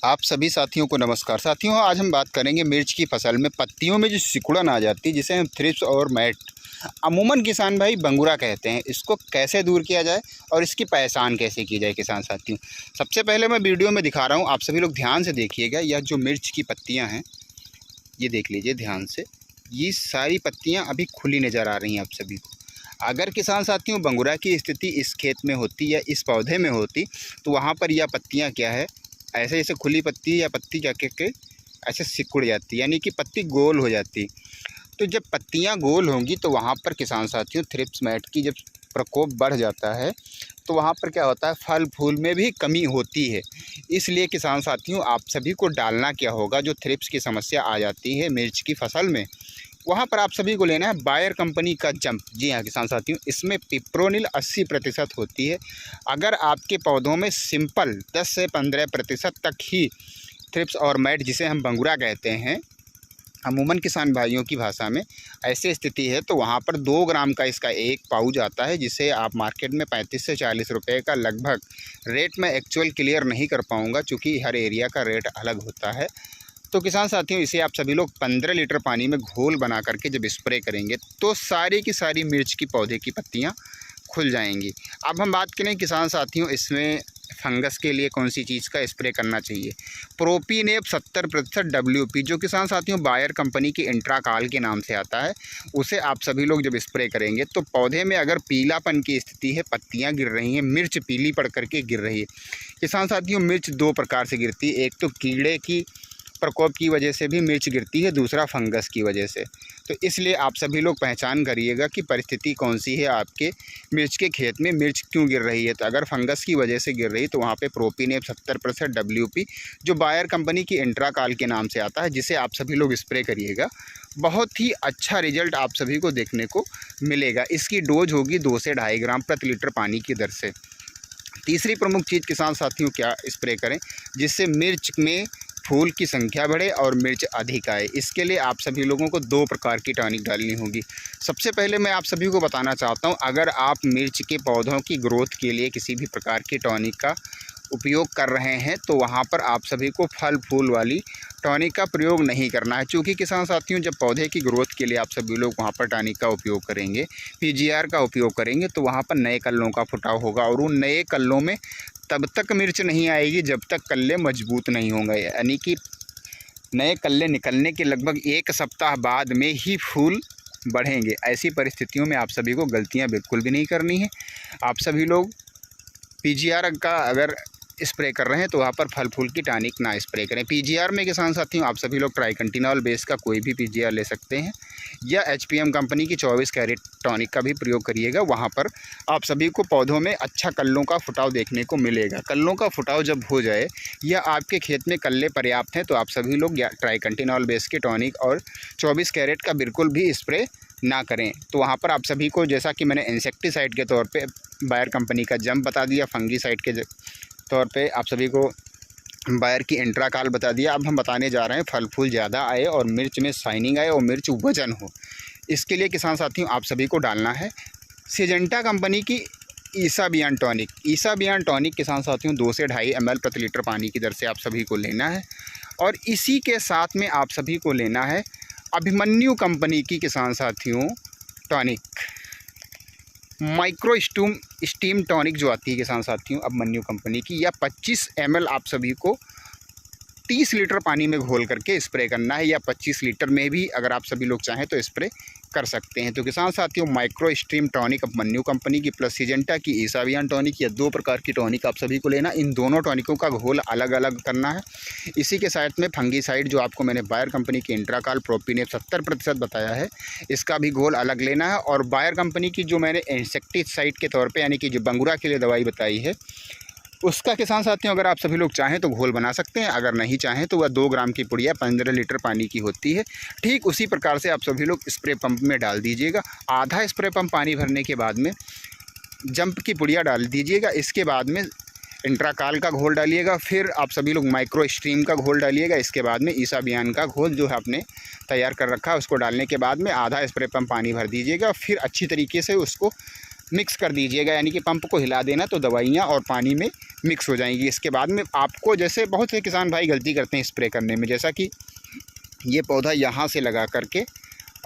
आप सभी साथियों को नमस्कार। साथियों, आज हम बात करेंगे मिर्च की फसल में पत्तियों में जो सिकुड़न आ जाती है, जिसे हम थ्रिप्स और मैट अमूमन किसान भाई बंगुरा कहते हैं, इसको कैसे दूर किया जाए और इसकी पहचान कैसे की जाए। किसान साथियों, सबसे पहले मैं वीडियो में दिखा रहा हूँ, आप सभी लोग ध्यान से देखिएगा। यह जो मिर्च की पत्तियाँ हैं, ये देख लीजिए ध्यान से। ये सारी पत्तियाँ अभी खुली नज़र आ रही हैं आप सभी को। अगर किसान साथियों बंगुरा की स्थिति इस खेत में होती या इस पौधे में होती, तो वहाँ पर यह पत्तियाँ क्या है, ऐसे जैसे खुली पत्ती या पत्ती क्या के ऐसे सिकुड़ जाती, यानी कि पत्ती गोल हो जाती। तो जब पत्तियां गोल होंगी तो वहाँ पर किसान साथियों थ्रिप्स मैट की जब प्रकोप बढ़ जाता है, तो वहाँ पर क्या होता है, फल फूल में भी कमी होती है। इसलिए किसान साथियों आप सभी को डालना क्या होगा, जो थ्रिप्स की समस्या आ जाती है मिर्च की फसल में, वहाँ पर आप सभी को लेना है बायर कंपनी का जंप। जी हाँ किसान साथियों, इसमें पिप्रोनिल 80% होती है। अगर आपके पौधों में सिंपल 10 से 15% तक ही थ्रिप्स और मैट, जिसे हम बंगुरा कहते हैं अमूमन किसान भाइयों की भाषा में, ऐसी स्थिति है, तो वहाँ पर 2 ग्राम का इसका एक पाउच आता है, जिसे आप मार्केट में 35 से 40 रुपये का लगभग रेट में एक्चुअल क्लियर नहीं कर पाऊँगा, चूँकि हर एरिया का रेट अलग होता है। तो किसान साथियों इसे आप सभी लोग 15 लीटर पानी में घोल बना करके जब स्प्रे करेंगे, तो सारी की सारी मिर्च की पौधे की पत्तियां खुल जाएंगी। अब हम बात करें किसान साथियों, इसमें फंगस के लिए कौन सी चीज़ का स्प्रे करना चाहिए। प्रोपीनेप 70% WP, जो किसान साथियों बायर कंपनी की इंट्राकाल के नाम से आता है, उसे आप सभी लोग जब स्प्रे करेंगे, तो पौधे में अगर पीलापन की स्थिति है, पत्तियां गिर रही हैं, मिर्च पीली पड़ करके गिर रही है। किसान साथियों मिर्च 2 प्रकार से गिरती है, एक तो कीड़े की प्रकोप की वजह से भी मिर्च गिरती है, दूसरा फंगस की वजह से। तो इसलिए आप सभी लोग पहचान करिएगा कि परिस्थिति कौन सी है, आपके मिर्च के खेत में मिर्च क्यों गिर रही है। तो अगर फंगस की वजह से गिर रही है, तो वहाँ पे प्रोपीनेप 70% WP, जो बायर कंपनी की इंट्राकाल के नाम से आता है, जिसे आप सभी लोग स्प्रे करिएगा। बहुत ही अच्छा रिजल्ट आप सभी को देखने को मिलेगा। इसकी डोज होगी 2 से 2.5 ग्राम प्रति लीटर पानी की दर से। तीसरी प्रमुख चीज़ किसान साथियों क्या स्प्रे करें, जिससे मिर्च में फूल की संख्या बढ़े और मिर्च अधिक आए। इसके लिए आप सभी लोगों को 2 प्रकार की टॉनिक डालनी होगी। सबसे पहले मैं आप सभी को बताना चाहता हूं, अगर आप मिर्च के पौधों की ग्रोथ के लिए किसी भी प्रकार की टॉनिक का उपयोग कर रहे हैं, तो वहां पर आप सभी को फल फूल वाली टॉनिक का प्रयोग नहीं करना है। चूँकि किसान साथियों जब पौधे की ग्रोथ के लिए आप सभी लोग वहाँ पर टॉनिक का उपयोग करेंगे, PGR का उपयोग करेंगे, तो वहाँ पर नए कल्लों का फुटाव होगा, और उन नए कल्लों में तब तक मिर्च नहीं आएगी जब तक कल्ले मजबूत नहीं होंगे। यानी कि नए कल्ले निकलने के लगभग 1 सप्ताह बाद में ही फूल बढ़ेंगे। ऐसी परिस्थितियों में आप सभी को गलतियां बिल्कुल भी नहीं करनी है। आप सभी लोग PGR का अगर स्प्रे कर रहे हैं, तो वहाँ पर फल फूल की टॉनिक ना स्प्रे करें। PGR में किसान साथियों आप सभी लोग ट्राइकंटिनॉल बेस का कोई भी PGR ले सकते हैं, या HPM कंपनी की 24 कैरेट टॉनिक का भी प्रयोग करिएगा। वहाँ पर आप सभी को पौधों में अच्छा कल्लों का फुटाव देखने को मिलेगा। कल्लों का फुटाव जब हो जाए या आपके खेत में कल्ले पर्याप्त हैं, तो आप सभी लोग या ट्राइकंटिनॉल बेस के टॉनिक और 24 कैरेट का बिल्कुल भी स्प्रे ना करें। तो वहाँ पर आप सभी को, जैसा कि मैंने इंसेक्टिसाइड के तौर पे बायर कंपनी का जंप बता दिया, फंगीसाइड के तौर पे आप सभी को बायर की इंट्राकाल बता दिया, अब हम बताने जा रहे हैं फल फूल ज़्यादा आए और मिर्च में शाइनिंग आए और मिर्च वजन हो। इसके लिए किसान साथियों आप सभी को डालना है सिजेंटा कंपनी की ईसाबियान टॉनिक। ईसाबियान टॉनिक किसान साथियों 2 से 2.5 ml प्रति लीटर पानी की दर से आप सभी को लेना है। और इसी के साथ में आप सभी को लेना है अभिमन्यु कंपनी की किसान साथियों टॉनिक, माइक्रो स्टीम टॉनिक जो आती है किसान साथियों अभिमन्यु कंपनी की, या 25 ml आप सभी को 30 लीटर पानी में घोल करके स्प्रे करना है, या 25 लीटर में भी अगर आप सभी लोग चाहें तो स्प्रे कर सकते हैं। तो किसान साथियों micro stream tonic Abhimanyu company की प्लस सिजेंटा की ईसाबियान टॉनिक, या 2 प्रकार की टॉनिक आप सभी को लेना। इन दोनों टॉनिकों का घोल अलग अलग करना है। इसी के साथ में फंगीसाइड जो आपको मैंने बायर कंपनी की इंट्राकाल प्रोपीनेप 70% बताया है, इसका भी घोल अलग लेना है। और बायर कंपनी की जो मैंने इंसेक्टिसाइड के तौर पर, यानी कि जो बंगुरा के लिए दवाई बताई है, उसका किसान साथियों अगर आप सभी लोग चाहें तो घोल बना सकते हैं, अगर नहीं चाहें तो वह 2 ग्राम की पुड़िया 15 लीटर पानी की होती है। ठीक उसी प्रकार से आप सभी लोग स्प्रे पंप में डाल दीजिएगा। आधा स्प्रे पंप पानी भरने के बाद में जंप की पुड़िया डाल दीजिएगा। इसके बाद में इंट्राकाल का घोल डालिएगा, फिर आप सभी लोग माइक्रो स्ट्रीम का घोल डालिएगा। इसके बाद में ईसाबियान का घोल जो है आपने तैयार कर रखा है, उसको डालने के बाद में आधा स्प्रे पंप पानी भर दीजिएगा। फिर अच्छी तरीके से उसको मिक्स कर दीजिएगा, यानी कि पंप को हिला देना तो दवाइयाँ और पानी में मिक्स हो जाएंगी। इसके बाद में आपको, जैसे बहुत से किसान भाई गलती करते हैं स्प्रे करने में, जैसा कि ये पौधा यहाँ से लगा करके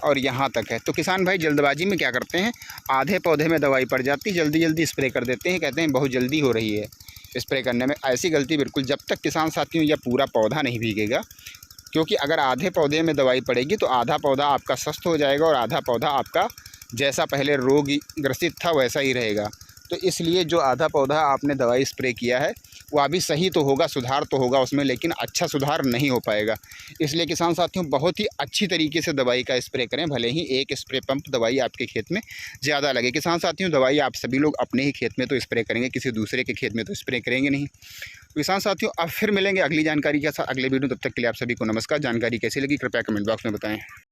और यहाँ तक है, तो किसान भाई जल्दबाजी में क्या करते हैं, आधे पौधे में दवाई पड़ जाती, जल्दी जल्दी स्प्रे कर देते हैं, कहते हैं बहुत जल्दी हो रही है स्प्रे करने में। ऐसी गलती बिल्कुल, जब तक किसान साथियों यह पूरा पौधा नहीं भीगेगा, क्योंकि अगर आधे पौधे में दवाई पड़ेगी तो आधा पौधा आपका स्वस्थ हो जाएगा और आधा पौधा आपका जैसा पहले रोग ग्रसित था वैसा ही रहेगा। तो इसलिए जो आधा पौधा आपने दवाई स्प्रे किया है वो अभी सही तो होगा, सुधार तो होगा उसमें, लेकिन अच्छा सुधार नहीं हो पाएगा। इसलिए किसान साथियों बहुत ही अच्छी तरीके से दवाई का स्प्रे करें, भले ही एक स्प्रे पंप दवाई आपके खेत में ज़्यादा लगे। किसान साथियों दवाई आप सभी लोग अपने ही खेत में तो स्प्रे करेंगे, किसी दूसरे के खेत में तो स्प्रे करेंगे नहीं। किसान साथियों अब फिर मिलेंगे अगली जानकारी के साथ अगले वीडियो, तब तक के लिए आप सभी को नमस्कार। जानकारी कैसी लगी कृपया कमेंट बॉक्स में बताएँ।